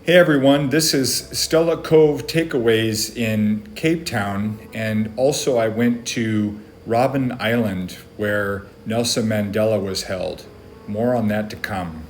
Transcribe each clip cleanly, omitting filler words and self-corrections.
Hey everyone, this is Stella Cove Takeaways in Cape Town, and also I went to Robben Island where Nelson Mandela was held. More on that to come.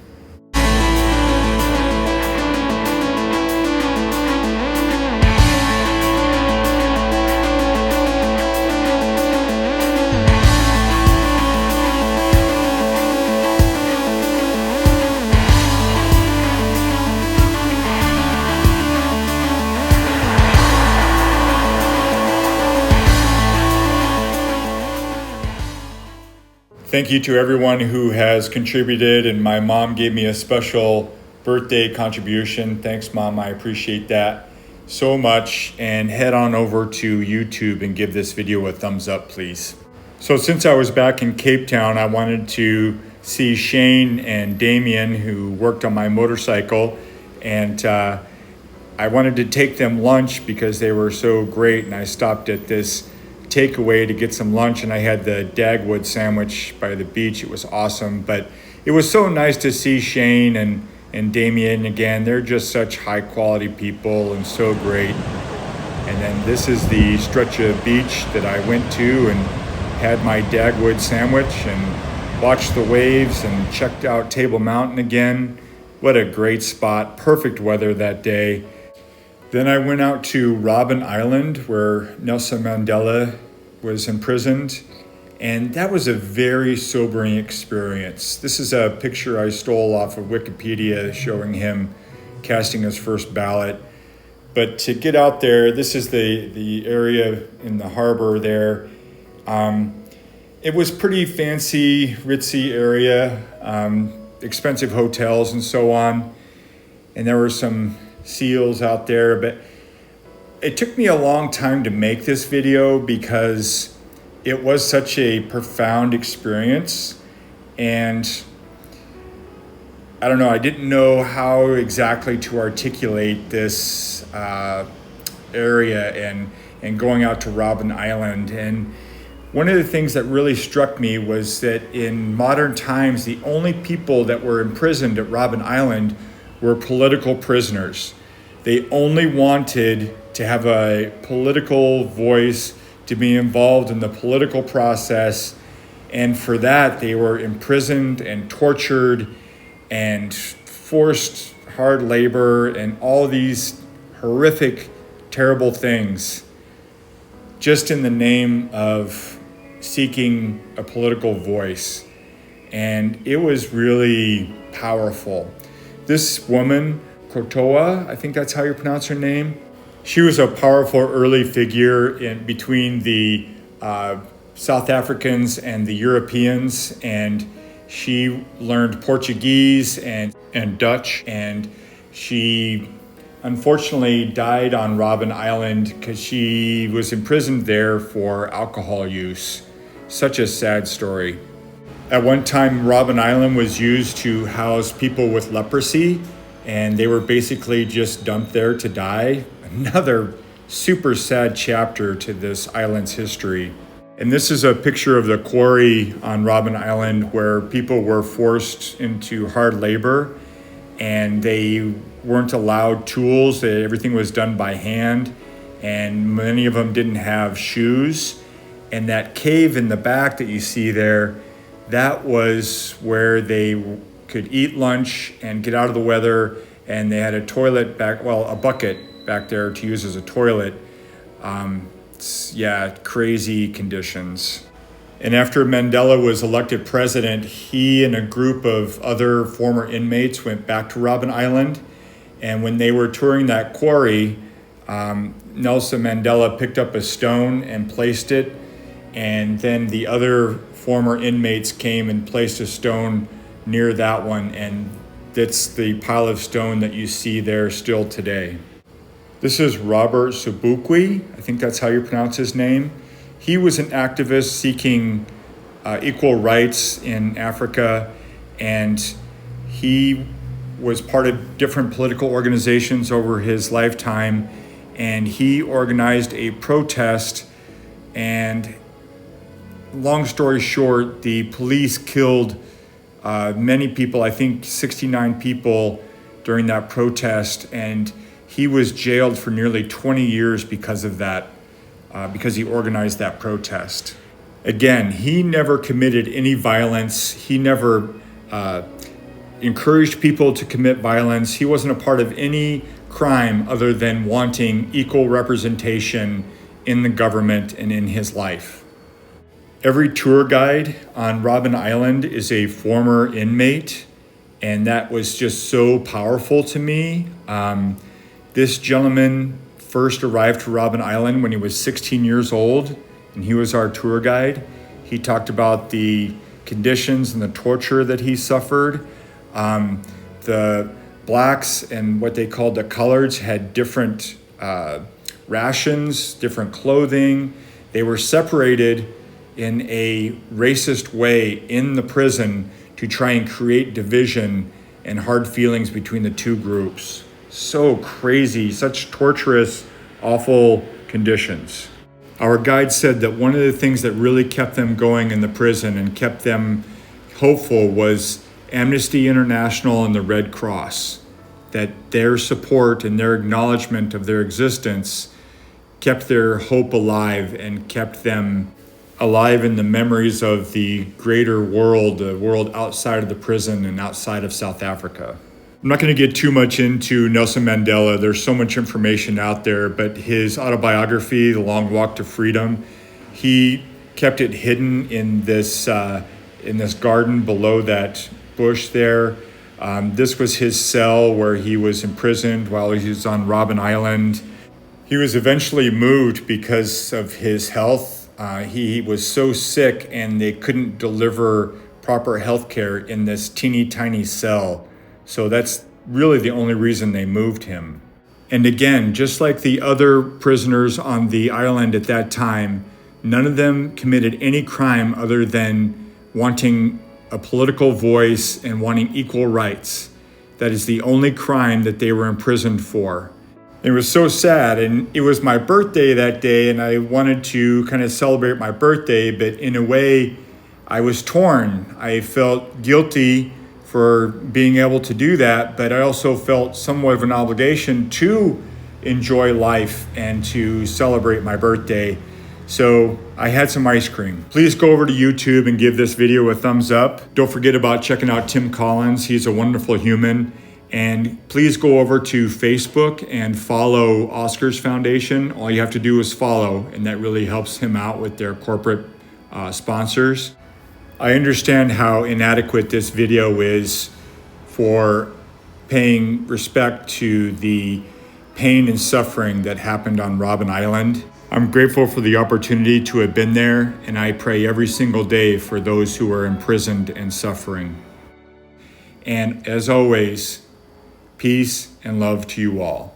Thank you to everyone who has contributed, and my mom gave me a special birthday contribution. Thanks, Mom. I appreciate that so much. And head on over to YouTube and give this video a thumbs up, please. So since I was back in Cape Town, I wanted to see Shane and Damien, who worked on my motorcycle, and I wanted to take them lunch because they were so great, and I stopped at this takeaway to get some lunch, and I had the Dagwood sandwich by the beach. It was awesome, but it was so nice to see Shane and Damien again. They're just such high quality people and so great. And then this is the stretch of beach that I went to and had my Dagwood sandwich and watched the waves and checked out Table Mountain again. What a great spot, perfect weather that day. Then I went out to Robben Island where Nelson Mandela was imprisoned, and that was a very sobering experience. This is a picture I stole off of Wikipedia showing him casting his first ballot. But to get out there, this is the area in the harbor there. It was pretty fancy, ritzy area, expensive hotels and so on. And there were some seals out there, but it took me a long time to make this video because it was such a profound experience, and I don't know, I didn't know how exactly to articulate this area and going out to Robben Island. And one of the things that really struck me was that in modern times, the only people that were imprisoned at Robben Island were political prisoners. They only wanted to have a political voice, to be involved in the political process, and for that they were imprisoned and tortured and forced hard labor and all these horrific, terrible things, just in the name of seeking a political voice. And it was really powerful. This woman, Kotoa, I think that's how you pronounce her name. She was a powerful early figure in between the South Africans and the Europeans, and she learned Portuguese and Dutch, and she unfortunately died on Robben Island because she was imprisoned there for alcohol use. Such a sad story. At one time, Robben Island was used to house people with leprosy, and they were basically just dumped there to die. Another super sad chapter to this island's history. And this is a picture of the quarry on Robben Island where people were forced into hard labor and they weren't allowed tools. Everything was done by hand, and many of them didn't have shoes. And that cave in the back that you see there, that was where they could eat lunch and get out of the weather, and they had a toilet back, well, a bucket back there to use as a toilet. Crazy conditions. And after Mandela was elected president, he and a group of other former inmates went back to Robben Island. And when they were touring that quarry, Nelson Mandela picked up a stone and placed it. And then the other former inmates came and placed a stone near that one. And that's the pile of stone that you see there still today. This is Robert Sobukwe. I think that's how you pronounce his name. He was an activist seeking equal rights in Africa, and he was part of different political organizations over his lifetime, and he organized a protest, and long story short, the police killed many people, I think 69 people, during that protest, and he was jailed for nearly 20 years because of that, because he organized that protest. Again, he never committed any violence. He never encouraged people to commit violence. He wasn't a part of any crime other than wanting equal representation in the government and in his life. Every tour guide on Robben Island is a former inmate, and that was just so powerful to me. This gentleman first arrived to Robben Island when he was 16 years old, and he was our tour guide. He talked about the conditions and the torture that he suffered. The blacks and what they called the coloreds had different rations, different clothing. They were separated in a racist way in the prison to try and create division and hard feelings between the two groups. So crazy, such torturous, awful conditions. Our guide said that one of the things that really kept them going in the prison and kept them hopeful was Amnesty International and the Red Cross, that their support and their acknowledgement of their existence kept their hope alive and kept them alive in the memories of the greater world, the world outside of the prison and outside of South Africa. I'm not going to get too much into Nelson Mandela. There's so much information out there, but his autobiography, The Long Walk to Freedom, he kept it hidden in this garden below that bush there. This was his cell where he was imprisoned while he was on Robben Island. He was eventually moved because of his health. He was so sick and they couldn't deliver proper health care in this teeny tiny cell. So that's really the only reason they moved him. And again, just like the other prisoners on the island at that time, none of them committed any crime other than wanting a political voice and wanting equal rights. That is the only crime that they were imprisoned for. It was so sad, and it was my birthday that day, and I wanted to kind of celebrate my birthday, but in a way, I was torn. I felt guilty for being able to do that, but I also felt somewhat of an obligation to enjoy life and to celebrate my birthday. So I had some ice cream. Please go over to YouTube and give this video a thumbs up. Don't forget about checking out Tim Collins. He's a wonderful human. And please go over to Facebook and follow Oscar's Foundation. All you have to do is follow, and that really helps him out with their corporate sponsors. I understand how inadequate this video is for paying respect to the pain and suffering that happened on Robben Island. I'm grateful for the opportunity to have been there, and I pray every single day for those who are imprisoned and suffering. And as always, peace and love to you all.